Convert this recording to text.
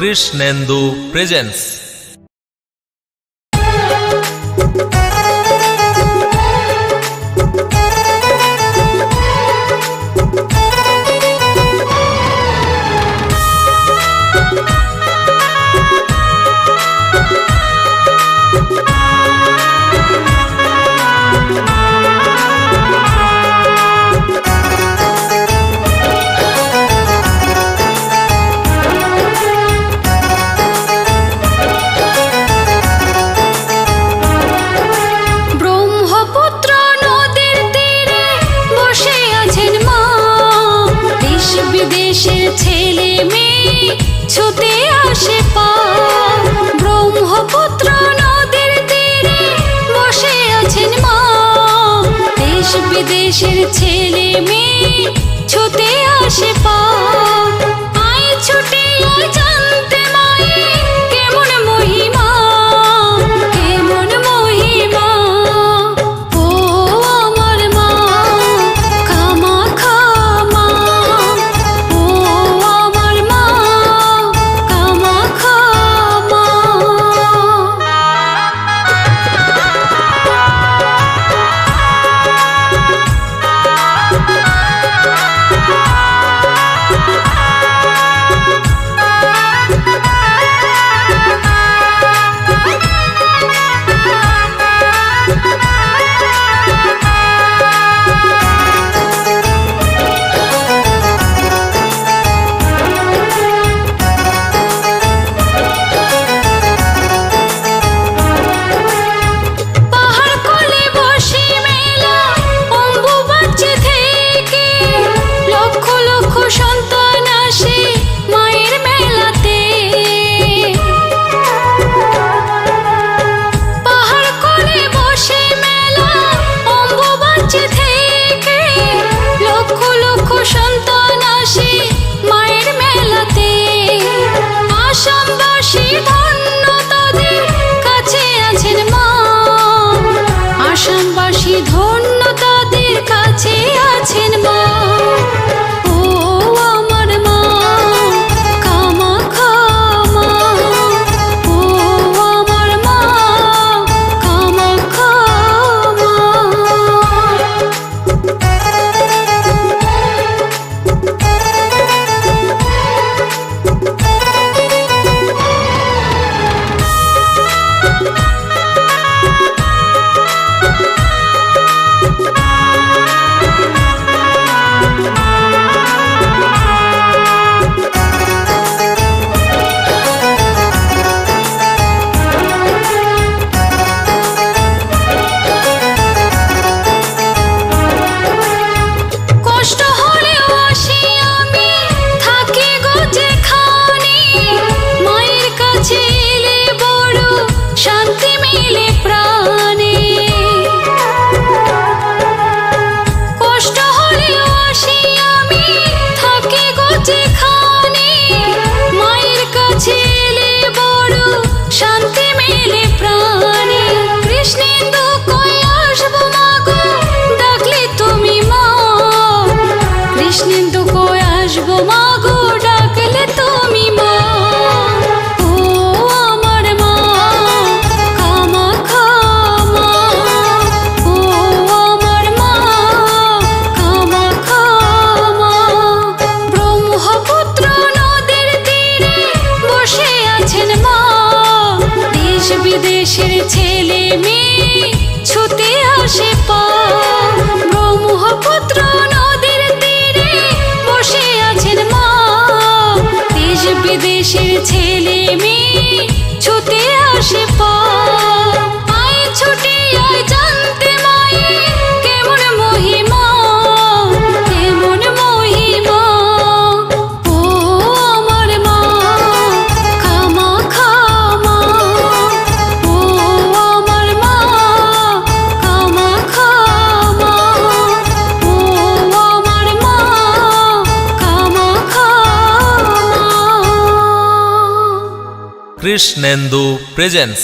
Krishnendu presence. বিদেশের ছেলে মেয়ে ছুটে আসে পার, ব্রহ্মপুত্র নদীর তীরে বসে আছেন মা। দেশ বিদেশের ছেলে মেয়ে ছুটে আসে পার, আয় ছুটে আয় জানতে মায়ের কেমন মহিমা, কেমন মহিমা। ও আমার মা কামাখ্যা মা, ও আমার মা কামাখ্যা মা। আসামবাসী ধন্য তাদের কাছে আছেন মা, আসামবাসী ধন্য তাদের কাছে আছেন মা। ও আমার মা কামাখ্যা মা, ও আমার মা কামাখ্যা মা। বিদেশের ছেলে মেয়ে ছুটে আসে পার, ব্রহ্মপুত্র নদীর তীরে বসে আছেন মা। দেশ বিদেশের ছেলে মেয়ে ছুটে আসে পার, আয় ছুটে আয় জানতে মায়ের কেমন মহিমা, কেমন মহিমা। ও আমার মা কামাখ্যা মা, ও আমার মা কামাখ্যা মা, ও আমার মা কামাখ্যা মা। কৃষ্ণেন্দু প্রেজেন্স।